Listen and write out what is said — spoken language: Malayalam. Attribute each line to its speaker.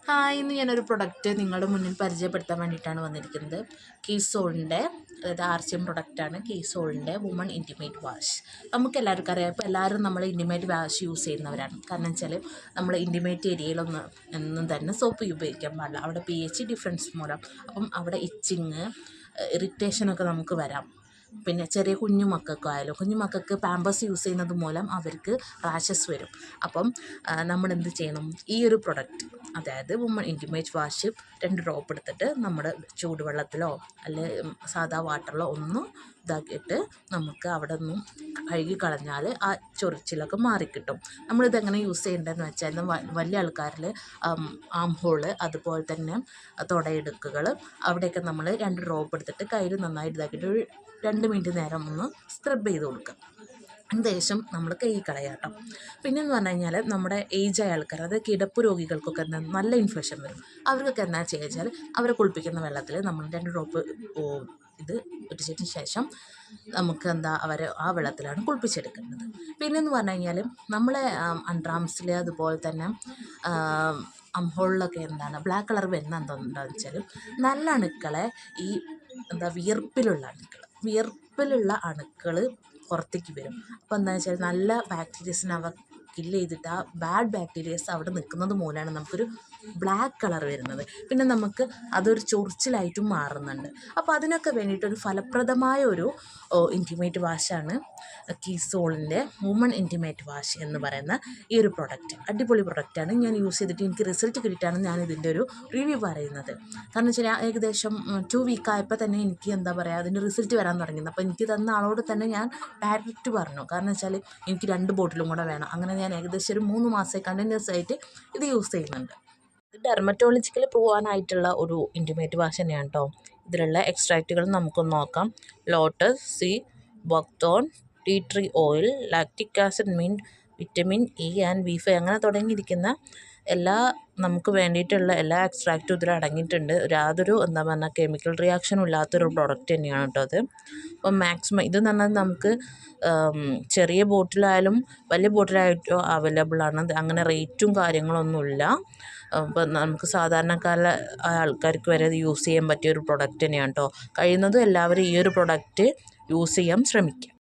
Speaker 1: ഹായ്, ഇന്ന് ഞാനൊരു പ്രൊഡക്റ്റ് നിങ്ങളുടെ മുന്നിൽ പരിചയപ്പെടുത്താൻ വേണ്ടിയിട്ടാണ് വന്നിരിക്കുന്നത്. കീസോളിൻ്റെ ആർസിഎം പ്രൊഡക്റ്റാണ് കീസോളിൻ്റെ വുമൺ ഇൻറ്റിമേറ്റ് വാഷ്. നമുക്ക് എല്ലാവർക്കും അറിയാം, ഇപ്പോൾ എല്ലാവരും നമ്മൾ ഇൻറ്റിമേറ്റ് വാഷ് യൂസ് ചെയ്യുന്നവരാണ്. കാരണം വെച്ചാൽ നമ്മൾ ഇൻറ്റിമേറ്റ് ഏരിയയിലൊന്നും തന്നെ സോപ്പ് ഉപയോഗിക്കാൻ പാടില്ല. അവിടെ pH ഡിഫറൻസ് മൂലം അപ്പം അവിടെ ഇച്ചിങ്, ഇറിറ്റേഷനൊക്കെ നമുക്ക് വരാം. പിന്നെ ചെറിയ കുഞ്ഞു മക്കൾക്ക് പാമ്പേഴ്സ് യൂസ് ചെയ്യുന്നത് മൂലം അവർക്ക് റാഷസ് വരും. അപ്പം നമ്മൾ എന്ത് ചെയ്യണം, ഈ ഒരു പ്രൊഡക്റ്റ്, അതായത് വുമൺ ഇൻറ്റിമേറ്റ് വാഷ് 2 ഡ്രോപ്പ് എടുത്തിട്ട് നമ്മൾ ചൂടുവെള്ളത്തിലോ അല്ലെങ്കിൽ സാധാ വാട്ടറിലോ ഒന്ന് ഇതാക്കിയിട്ട് നമുക്ക് അവിടെ നിന്നും കഴുകി കളഞ്ഞാൽ ആ ചൊറിച്ചിലൊക്കെ മാറിക്കിട്ടും. നമ്മളിതെങ്ങനെ യൂസ് ചെയ്യേണ്ടതെന്ന് വെച്ചാൽ, വലിയ ആൾക്കാരിൽ ആം ഹോള്, അതുപോലെ തന്നെ തുടയിടുക്കുകൾ, അവിടെയൊക്കെ നമ്മൾ 2 ഡ്രോപ്പ് എടുത്തിട്ട് കയ്യിൽ നന്നായിട്ട് ഇതാക്കിയിട്ട് ഒരു 2 മിനിറ്റ് നേരം ഒന്ന് സ്ക്രബ് ചെയ്ത് കൊടുക്കുക. അതിനുശേഷം നമ്മൾ കഴുകി കളയാം കേട്ടോ. പിന്നെയെന്ന് പറഞ്ഞു കഴിഞ്ഞാൽ, നമ്മുടെ ഏജായ ആൾക്കാർ, അതായത് കിടപ്പ് രോഗികൾക്കൊക്കെ നല്ല ഇൻഫെക്ഷൻ വരും. അവർക്കൊക്കെ എന്താ ചെയ്യുക വെച്ചാൽ, അവരെ കുളിപ്പിക്കുന്ന വെള്ളത്തിൽ നമ്മൾ 2 ഡ്രോപ്പ് ഇത് ഇട്ടതിന് ശേഷം നമുക്ക് അവരെ ആ വെള്ളത്തിലാണ് കുളിപ്പിച്ചെടുക്കുന്നത്. പിന്നെയെന്ന് പറഞ്ഞു കഴിഞ്ഞാൽ, നമ്മളെ അണ്ടർആംസിൽ അതുപോലെ തന്നെ അംഹോളിലൊക്കെ ബ്ലാക്ക് കളർ വരുന്ന എന്താണെന്ന് വെച്ചാൽ, നല്ല അണുക്കളെ ഈ വിയർപ്പിലുള്ള അണുക്കൾ പുറത്തേക്ക് വരും. അപ്പോൾ എന്താണെന്ന് വെച്ചാൽ, നല്ല ബാക്ടീരിയസിനെ അവ കില്ല് ചെയ്തിട്ട് ആ ബാഡ് ബാക്ടീരിയസ് അവിടെ നിൽക്കുന്നത് മൂലമാണ് നമുക്കൊരു ബ്ലാക്ക് കളർ വരുന്നത്. പിന്നെ നമുക്ക് അതൊരു ചൊറിച്ചിലായിട്ടും മാറുന്നുണ്ട്. അപ്പോൾ അതിനൊക്കെ വേണ്ടിയിട്ടൊരു ഫലപ്രദമായ ഒരു ഇൻറ്റിമേറ്റ് വാഷാണ് കീസോളിൻ്റെ വുമൺ ഇൻറ്റിമേറ്റ് വാഷ് എന്ന് പറയുന്ന ഈ ഒരു പ്രൊഡക്റ്റ്. അടിപൊളി പ്രൊഡക്റ്റാണ്. ഞാൻ യൂസ് ചെയ്തിട്ട് എനിക്ക് റിസൾട്ട് കിട്ടിയിട്ടാണ് ഞാൻ ഇതിൻ്റെ ഒരു റിവ്യൂ പറയുന്നത്. കാരണം വെച്ചാൽ, ഏകദേശം 2 വീക്കായപ്പോൾ തന്നെ എനിക്ക് അതിൻ്റെ റിസൾട്ട് വരാൻ തുടങ്ങിയത്. അപ്പോൾ എനിക്ക് തന്ന ആളോട് തന്നെ ഞാൻ ഡയറക്റ്റ് പറഞ്ഞു. കാരണം വെച്ചാൽ, എനിക്ക് 2 ബോട്ടിലും കൂടെ വേണം. അങ്ങനെ ഞാൻ ഏകദേശം ഒരു 3 മാസമായി കണ്ടിന്യൂസ് ആയിട്ട് ഇത് യൂസ് ചെയ്യുന്നുണ്ട്. ഇത് ഡെർമറ്റോളജിക്കൽ പോകാനായിട്ടുള്ള ഒരു ഇൻറ്റിമേറ്റ് വാഷ് തന്നെയാണ് കേട്ടോ. ഇതിലുള്ള എക്സ്ട്രാക്റ്റുകൾ നമുക്കൊന്ന് നോക്കാം. Lotus, sea, buckthorn, tea tree oil, lactic acid, mint, vitamin E and B5 അങ്ങനെ തുടങ്ങിയിരിക്കുന്ന നമുക്ക് വേണ്ടിയിട്ടുള്ള എല്ലാ എക്സ്ട്രാക്റ്റും ഇതിൽ അടങ്ങിയിട്ടുണ്ട്. യാതൊരു കെമിക്കൽ റിയാക്ഷനും ഇല്ലാത്തൊരു പ്രോഡക്റ്റ് തന്നെയാണ് കേട്ടോ അത്. അപ്പം മാക്സിമം ഇതെന്ന് പറഞ്ഞാൽ നമുക്ക് ചെറിയ ബോട്ടിലായാലും വലിയ ബോട്ടിലായിട്ടോ അവൈലബിൾ ആണ്. അങ്ങനെ റേറ്റും കാര്യങ്ങളൊന്നുമില്ല. അപ്പം നമുക്ക് സാധാരണക്കാരായ ആൾക്കാർക്ക് വരെ ഇത് യൂസ് ചെയ്യാൻ പറ്റിയ ഒരു പ്രൊഡക്റ്റ് തന്നെയാണ് കേട്ടോ. കഴിയുന്നതും എല്ലാവരും ഈ ഒരു പ്രൊഡക്റ്റ് യൂസ് ചെയ്യാൻ ശ്രമിക്കുക.